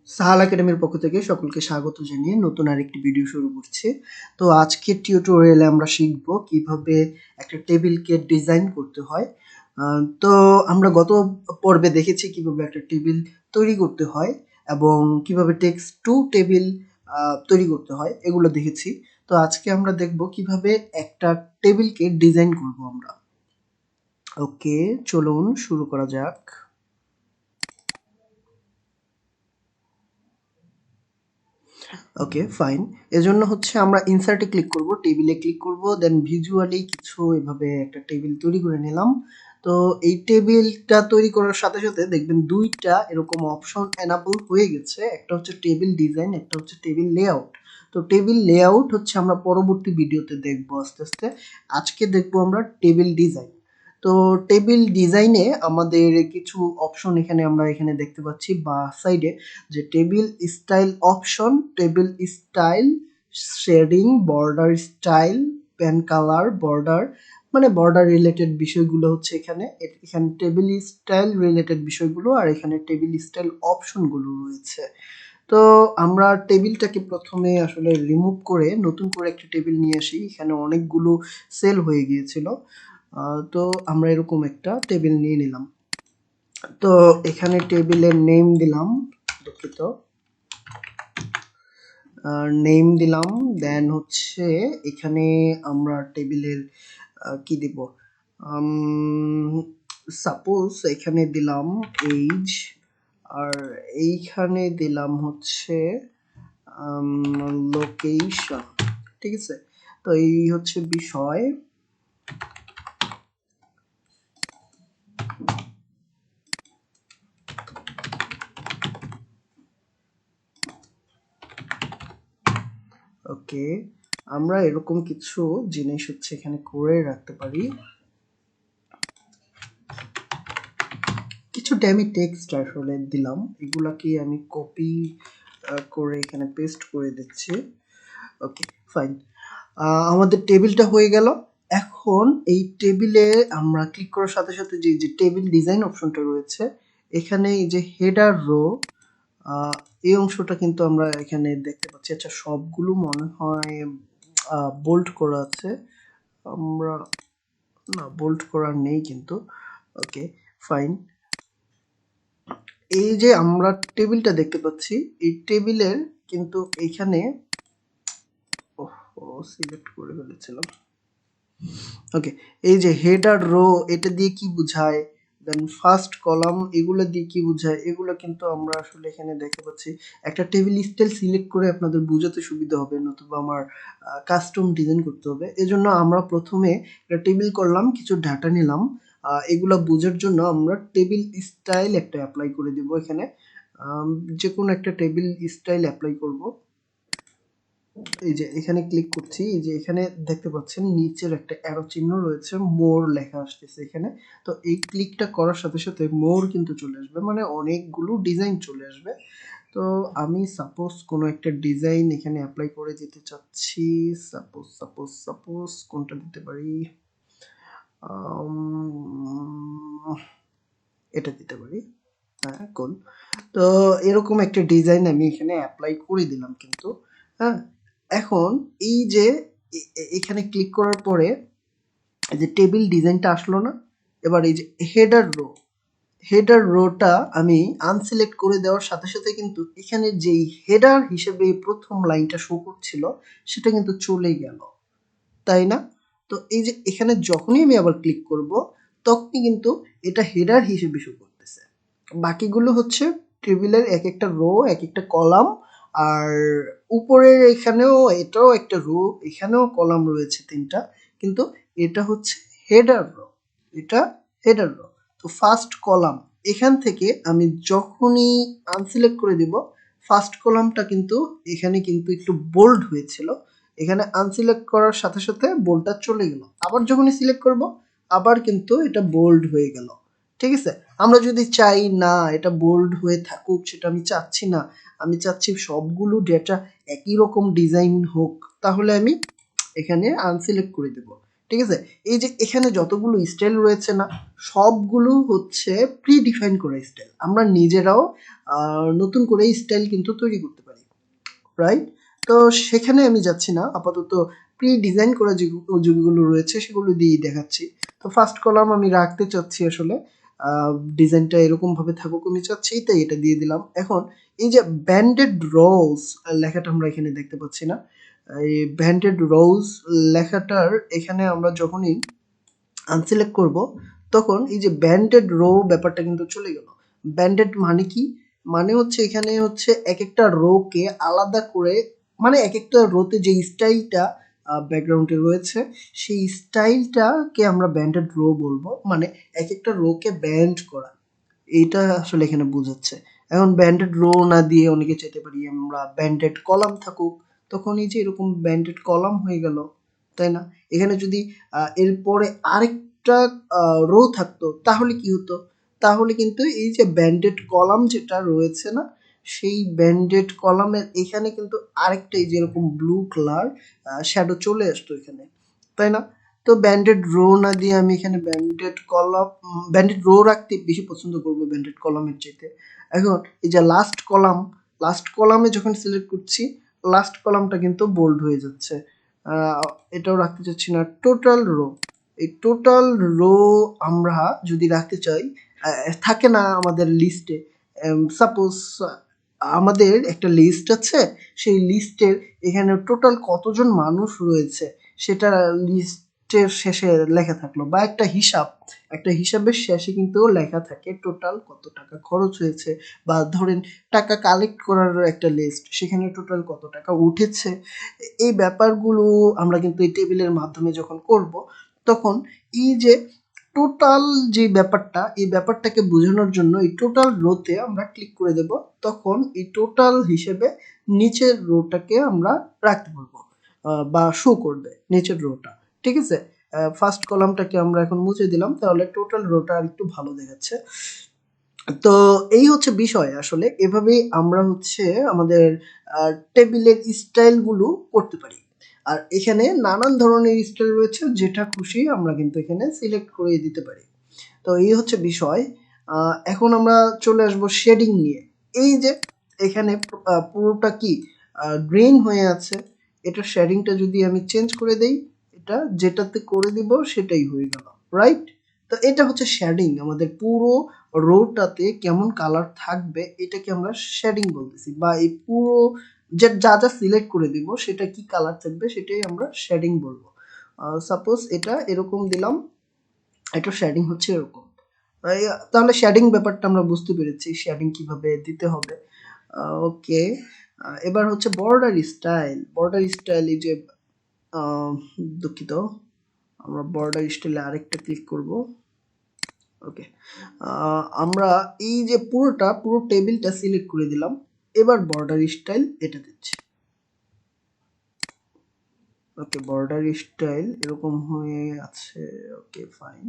সাহাল একাডেমির পক্ষ থেকে সকলকে স্বাগত জানিয়ে নতুন আরেকটি ভিডিও শুরু করছি। তো আজকের টিউটোরিয়ালে আমরা শিখব কিভাবে একটা টেবিলকে ডিজাইন করতে হয়। তো আমরা গত পর্বে দেখেছি কিভাবে একটা টেবিল তৈরি করতে হয় এবং কিভাবে টেক্সট টু টেবিল তৈরি করতে হয়, এগুলো দেখেছি। তো আজকে আমরা দেখব কিভাবে একটা টেবিলকে ডিজাইন করব আমরা। ওকে, চলুন শুরু করা যাক। ওকে ফাইন, এজন্য হচ্ছে আমরা ইনসার্টে ক্লিক করব, টেবিলে ক্লিক করব, দেন ভিজুয়ালি কিছু এভাবে একটা টেবিল তৈরি করে নিলাম। তো এই টেবিলটা তৈরি করার সাথে সাথে দেখবেন দুইটা এরকম অপশন এনাবল হয়ে গেছে, একটা হচ্ছে টেবিল ডিজাইন, একটা হচ্ছে টেবিল লেআউট। তো টেবিল লেআউট হচ্ছে আমরা পরবর্তী ভিডিওতে দেখব আস্তে আস্তে। আজকে দেখব আমরা টেবিল ডিজাইন। তো টেবিল ডিজাইনে আমাদের কিছু অপশন আমরা এখানে দেখতে পাচ্ছি বা সাইডে, যে table style option, table style, shading, border style, pen colour, border, মানে বর্ডার রিলেটেড বিষয়গুলো হচ্ছে এখানে টেবিল স্টাইল রিলেটেড বিষয়গুলো, আর এখানে টেবিল স্টাইল অপশনগুলো রয়েছে। তো আমরা টেবিলটাকে প্রথমে আসলে রিমুভ করে নতুন করে একটা টেবিল নিয়ে আসি। এখানে অনেকগুলো সেল হয়ে গিয়েছিল, তো আমরা এরকম একটা টেবিল নিয়ে নিলাম। তো এখানে টেবিলের নেম দিলাম, দুঃখিত, নেম দিলাম। দেন হচ্ছে এখানে আমরা টেবিলের কি দিব, সাপোজ এখানে দিলাম এইজ, আর এইখানে দিলাম হচ্ছে লোকেশন। ঠিক আছে, তো এই হচ্ছে বিষয়। ওকে, আমরা এরকম কিছু জিনিস হচ্ছে এখানে করে রাখতে পারি। কিছু ড্যামি টেক্সট আসলে দিলাম, এগুলাকে আমি কপি করে এখানে পেস্ট করে দিচ্ছি। ওকে ফাইন, আমাদের টেবিলটা হয়ে গেল। এখন এই টেবিলে আমরা ক্লিক করার সাথে সাথে যে টেবিল ডিজাইন অপশনটা রয়েছে, এখানে এই যে হেডার রো, এই অংশটা কিন্তু আমরা এখানে দেখতে পাচ্ছি। আচ্ছা, সবগুলো মনে হয় বোল্ড করা আছে, আমরা না বোল্ড করা নেই কিন্তু। ওকে ফাইন, এই যে আমরা টেবিলটা দেখতে পাচ্ছি, এই টেবিলের কিন্তু এখানে সিলেক্ট করে ফেলেছিলাম। ওকে, এই যে হেডার রো, এটা দিয়ে কি বোঝায়, দেন ফার্স্ট কলাম, এগুলো দিয়ে কি বোঝায়, এগুলো কিন্তু আমরা আসলে এখানে দেখতে পাচ্ছি। একটা টেবিল স্টাইল সিলেক্ট করে আপনাদের বোঝাতে সুবিধা হবে, নতুবা আমার কাস্টম ডিজাইন করতে হবে। এজন্য আমরা প্রথমে একটা টেবিল করলাম, কিছু ডাটা নিলাম, এগুলা বোঝার জন্য আমরা টেবিল স্টাইল একটা অ্যাপ্লাই করে দিব এখানে। যে কোনো একটা টেবিল স্টাইল অ্যাপ্লাই করব। এই যে এখানে ক্লিক করছি, এই যে এখানে দেখতে পাচ্ছেন নিচের একটা অ্যারো চিহ্ন রয়েছে, মোর লেখা আসতেছে এখানে। তো এই ক্লিকটা করার সাথে সাথে মোর কিন্তু চলে আসবে, মানে অনেকগুলো ডিজাইন চলে আসবে। তো আমি সাপোজ কোনো একটা ডিজাইন এখানে অ্যাপ্লাই করে যেতে চাচ্ছি। সাপোজ কোনটা দিতে পারি, এটা দিতে পারি। হ্যাঁ কোন, তো এরকম একটা ডিজাইন আমি এখানে অ্যাপ্লাই করে দিলাম কিন্তু। হ্যাঁ, এখন এই যে এখানে ক্লিক করার পরে এই যে টেবিল ডিজাইনটা আসলো না, এবার এই যে হেডার রোটা আমি আনসিলেক্ট করে দেওয়ার সাথে সাথে কিন্তু এখানে যেই হেডার হিসেবে প্রথম লাইনটা শো করছিল সেটা কিন্তু চলে গেল, তাই না? তো এই যে এখানে যখনই আমি আবার ক্লিক করব, তখনই কিন্তু এটা হেডার হিসেবে শো করতেছে। বাকিগুলো হচ্ছে টেবিলের এক একটা রো, এক একটা কলাম, আর উপরের এখানেও এটাও একটা রো, এখানেও কলাম রয়েছে তিনটা, কিন্তু এটা হচ্ছে হেডার রো, এটা হেডার রো। তো ফার্স্ট কলাম, এখান থেকে আমি যখনই আনসিলেক্ট করে দিব, ফার্স্ট কলামটা কিন্তু এখানে কিন্তু একটু বোল্ড হয়েছিল, এখানে আনসিলেক্ট করার সাথে সাথে বোল্ডটা চলে গেল। আবার যখনই সিলেক্ট করব, আবার কিন্তু এটা বোল্ড হয়ে গেল। ঠিক আছে, আমরা যদি চাই না এটা বোল্ড হয়ে থাকুক, সেটা আমি চাচ্ছি না, আমি চাচ্ছি সবগুলো ডেটা একই রকম ডিজাইন হোক, তাহলে আমি এখানে আনসিলেক্ট করে দেব। ঠিক আছে? এই যে এখানে যতগুলো স্টাইল রয়েছে না, সবগুলো হচ্ছে প্রি ডিফাইন করা স্টাইল। আমরা নিজেরাও নতুন করে স্টাইল কিন্তু তৈরি করতে পারি, রাইট? তো সেখানে আমি যাচ্ছি না, আপাতত প্রি ডিজাইন করা যেগুলো রয়েছে সেগুলো দিয়েই দেখাচ্ছি। তো ফার্স্ট কলাম আমি রাখতে চাচ্ছি আসলে, ডিজাইনটা এরকম ভাবে থাকুক আমি চাচ্ছি, তাই এটা দিয়ে দিলাম। এখন এই যে ব্যান্ডেড রোজ লেখাটা আমরা এখানে দেখতে পাচ্ছি না, এই ব্যান্ডেড রোজ লেখাটার এখানে আমরা যখনই আনসিলেক্ট করব, তখন এই যে ব্যান্ডেড রো ব্যাপারটা কিন্তু চলে গেল। ব্যান্ডেড মানে কি? মানে হচ্ছে এখানে হচ্ছে এক একটা রো কে আলাদা করে, মানে এক একটা রোতে যে স্টাইলটা ব্যাকগ্রাউন্ডে রয়েছে সেই স্টাইলটাকে আমরা ব্যান্ডেড রো বলবো, মানে এক একটা রো কে ব্যান্ড করা, এইটা আসলে এখানে বোঝাচ্ছে। এখন ব্যান্ডেড রো না দিয়ে অনেকে চাইতে পারি আমরা ব্যান্ডেড কলাম থাকুক, তখন এই যে এরকম ব্যান্ডেড কলাম হয়ে গেল, তাই না? এখানে যদি এরপরে আরেকটা রো থাকতো তাহলে কি হতো? তাহলে কিন্তু এই যে ব্যান্ডেড কলাম যেটা রয়েছে না, সেই ব্যান্ডেড কলামের এখানে কিন্তু আরেকটা এই যে এরকম ব্লু কালার শ্যাডো চলে আসতো এখানে, তাই না? তো ব্যান্ডেড রো না দিয়ে আমি এখানে ব্যান্ডেড কলাম, ব্যান্ডেড রো রাখতে বেশি পছন্দ করবো ব্যান্ডেড কলামের চাইতে। এখন এই যে লাস্ট কলামে যখন সিলেক্ট করছি, লাস্ট কলামটা কিন্তু বোল্ড হয়ে যাচ্ছে। আহ, এটাও রাখতে চাচ্ছি না। টোটাল রো, এই টোটাল রো আমরা যদি রাখতে চাই, থাকে না আমাদের লিস্টে, সাপোজ আমাদের একটা লিস্ট আছে, সেই লিস্টের এখানে টোটাল কতজন মানুষ রয়েছে সেটা লিস্টের শেষে লেখা থাকলো, বা একটা হিসাবের শেষে কিন্তু লেখা থাকে টোটাল কত টাকা খরচ হয়েছে, বা ধরেন টাকা কালেক্ট করার একটা লিস্ট, সেখানে টোটাল কত টাকা উঠেছে। এই ব্যাপারগুলো আমরা কিন্তু এই টেবিলের মাধ্যমে যখন করব, তখন এই যে টোটাল যে ব্যাপারটা, এই ব্যাপারটাকে বোঝানোর জন্য এই টোটাল রোতে আমরা ক্লিক করে দেব, তখন এই টোটাল হিসেবে নিচের রোটাকে আমরা রাখতে পারবো, বা শো করবে নিচের রোটা। ঠিক আছে? ফার্স্ট কলামটাকে আমরা এখন মুছে দিলাম, তাহলে টোটাল রোটা আর একটু ভালো দেখাচ্ছে। তো এই হচ্ছে বিষয়, আসলে এভাবেই আমরা হচ্ছে আমাদের টেবিলের স্টাইলগুলো করতে পারি। আর এখানে নানান ধরনের স্টাইল রয়েছে, যেটা খুশি আমরা কিন্তু এখানে সিলেক্ট করে দিতে পারি। তো এই হচ্ছে বিষয়। এখন আমরা চলে আসব শেডিং নিয়ে। এই যে এখানে পুরোটা কি গ্রিন হয়ে আছে, এটা শেডিংটা যদি আমি চেঞ্জ করে দেই, এটা যেটাতে করে দিব সেটাই হয়ে গেল, রাইট? তো এটা হচ্ছে শেডিং, আমাদের পুরো রোটাতে কেমন কালার থাকবে এটাকে আমরা শেডিং বলতেছি, বা এই পুরো যে যা যা সিলেক্ট করে দিব সেটা কি কালার থাকবে সেটাই আমরা শেডিং বলবো। সাপোজ এটা এরকম দিলাম, এটা শেডিং হচ্ছে এরকম। তাহলে শেডিং ব্যাপারটা আমরা বুঝতে পেরেছি, শেডিং কিভাবে দিতে হবে। ওকে, এবার হচ্ছে বর্ডার স্টাইল এই যে আহ, দুঃখিত, আমরা বর্ডার স্টাইলে আরেকটা ক্লিক করব। ওকে, আমরা এই যে পুরো টেবিলটা সিলেক্ট করে দিলাম, এবার বর্ডার স্টাইল এটা দিচ্ছি। ওকে, বর্ডার স্টাইল এরকম হয়ে আছে। ওকে, ফাইন।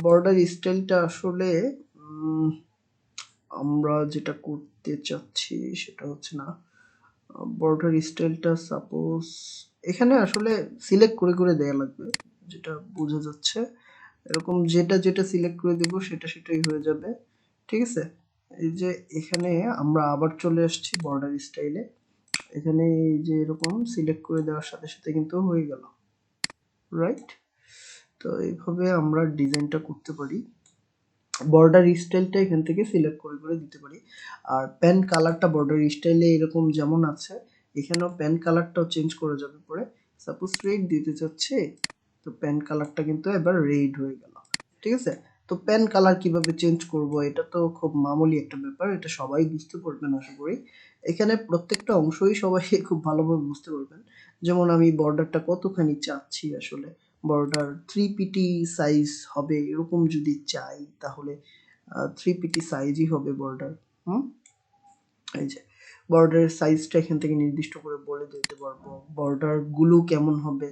বর্ডার স্টাইলটা আসলে আমরা যেটা করতে চাচ্ছি সেটা হচ্ছে না, বর্ডার স্টাইলটা সাপোজ এখানে আসলে সিলেক্ট করে করে দেয়া লাগবে, যেটা বোঝা যাচ্ছে। এরকম যেটা যেটা সিলেক্ট করে দেব সেটা সেটাই হয়ে যাবে। ঠিক আছে? এই যে এখানে আমরা আবার চলে আসছি বর্ডার স্টাইলে, এখানে এই যে এরকম সিলেক্ট করে দেওয়ার সাথে সাথে কিন্তু হয়ে গেল, রাইট? তো এইভাবে আমরা ডিজাইনটা করতে পারি, বর্ডার স্টাইলটা এখান থেকে সিলেক্ট করে করে দিতে পারি। আর পেন কালারটা বর্ডার স্টাইলে এরকম যেমন আছে, এখানেও পেন কালারটাও চেঞ্জ করা যাবে পরে। সাপোজ রেড দিতে চাচ্ছি, তো পেন কালারটা কিন্তু এবার রেড হয়ে গেল। ঠিক আছে? তো পেন কালার কিভাবে চেঞ্জ করব, এটা তো খুব মামুলি একটা ব্যাপার, এটা সবাই বুঝতে পারবেন আশা করি। এখানে প্রত্যেকটা অংশই সবাই খুব ভালোভাবে বুঝতে পারবেন। যেমন আমি বর্ডারটা কতখানি চাচ্ছি, আসলে বর্ডার 3 পিটি সাইজ হবে এরকম যদি চাই, তাহলে 3 পিটি সাইজই হবে বর্ডার। হুম, এই যে বর্ডারের সাইজটা এখান থেকে নির্দিষ্ট করে বলে দিতে পারবো, বর্ডার গুলো কেমন হবে,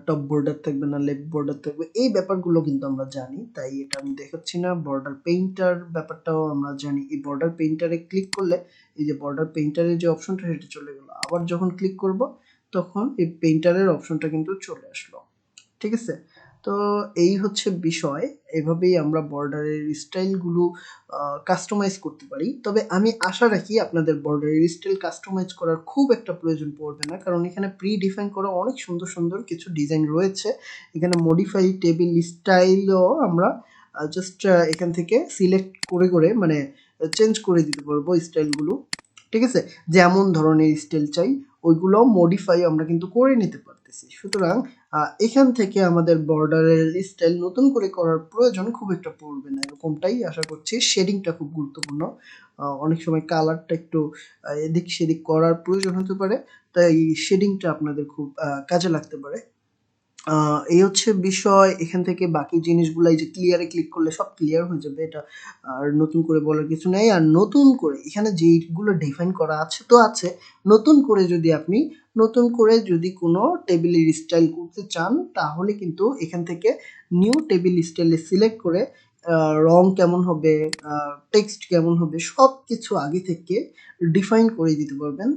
টপ বর্ডার থাকবে না লেফট বর্ডার থাকবে, এই ব্যাপারগুলো কিন্তু আমরা জানি, তাই এটা আমি দেখাচ্ছি না। বর্ডার পেইন্টার ব্যাপারটাও আমরা জানি, এই বর্ডার পেইন্টারে ক্লিক করলে এই যে বর্ডার পেইন্টারের যে অপশনটা সেটা চলে গেল, আবার যখন ক্লিক করব তখন এই পেইন্টারের অপশনটা কিন্তু চলে আসলো। ঠিক আছে? তো এই হচ্ছে বিষয়। এভাবেই আমরা বর্ডারের স্টাইলগুলো কাস্টমাইজ করতে পারি। তবে আমি আশা রাখি আপনাদের বর্ডারের স্টাইল কাস্টমাইজ করার খুব একটা প্রয়োজন পড়বে না। কারণ এখানে প্রি-ডিফাইন করা অনেক সুন্দর, সুন্দর কিছু ডিজাইন রয়েছে। এখানে মডিফাই টেবিল স্টাইলও আমরা জাস্ট এখান থেকে সিলেক্ট করে, করে মানে চেঞ্জ করে দিতে পারবো স্টাইলগুলো। ঠিক আছে? যেমন ধরনের স্টাইল চাই ওইগুলো মডিফাই আমরা কিন্তু করে নিতে পারতেছি। সুতরাং এখান থেকে আমাদের বর্ডারের স্টাইল নতুন করে করার প্রয়োজন খুব একটা পড়বে না, এরকমটাই আশা করছি। শেডিংটা খুব গুরুত্বপূর্ণ। অনেক সময় কালারটা একটু এদিক সেদিক করার প্রয়োজন হতে পারে, তাই শেডিংটা আপনাদের খুব কাজে লাগতে পারে। এই হচ্ছে বিষয়। এখান থেকে বাকি জিনিসগুলো এই যে ক্লিয়ারে ক্লিক করলে সব ক্লিয়ার হয়ে যাবে, এটা আর নতুন করে বলার কিছু নেই। আর নতুন করে এখানে যেইগুলো ডিফাইন করা আছে তো আছে, নতুন করে যদি কোনো টেবিলের স্টাইল করতে চান তাহলে কিন্তু এখান থেকে নিউ টেবিল স্টাইলে সিলেক্ট করে রং কেমন হবে, টেক্সট কেমন হবে সব কিছু আগে থেকে ডিফাইন করে দিতে পারবেন।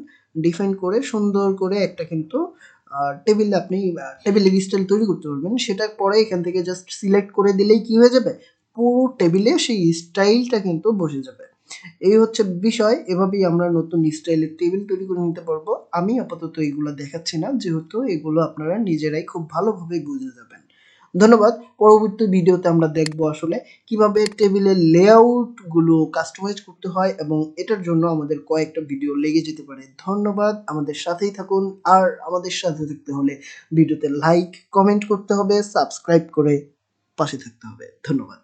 ডিফাইন করে সুন্দর করে একটা কিন্তু টেবিলে আপনি টেবিলের স্টাইল তৈরি করতে পারবেন। সেটার পরে এখান থেকে জাস্ট সিলেক্ট করে দিলেই কি হয়ে যাবে, পুরো টেবিলে সেই স্টাইলটা কিন্তু বসে যাবে। এই হচ্ছে বিষয়। এভাবেই আমরা নতুন স্টাইলের টেবিল তৈরি করে নিতে পারবো। আমি আপাতত এগুলো দেখাচ্ছি না, যেহেতু এগুলো আপনারা নিজেরাই খুব ভালোভাবে বুঝে যাবেন। ধন্যবাদ। পরবর্তী ভিডিওতে আমরা দেখবো আসলে কিভাবে টেবিলের লেআউট গুলো কাস্টমাইজ করতে হয়, এবং এটার জন্য আমাদের কয়েকটা ভিডিও লেগে যেতে পারে। ধন্যবাদ, আমাদের সাথেই থাকুন। আর আমাদের সাথে থাকতে হলে ভিডিওতে লাইক, কমেন্ট করতে হবে, সাবস্ক্রাইব করে পাশে থাকতে হবে। ধন্যবাদ।